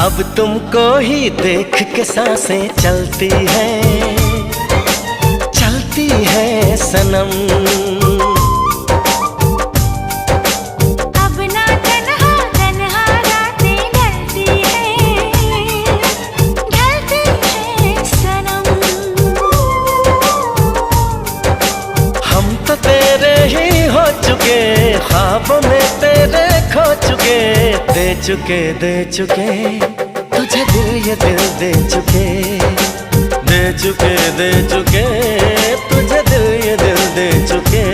अब तुमको ही देख के सांसें चलती है सनम। अब ना तन्हा तन्हा रातें ढलती है सनम। हम तो तेरे ही हो चुके, ख्वाबों में तेरे खो चुके, दे चुके तुझे दिल, ये दिल दे चुके तुझे दिल, ये दिल दे चुके।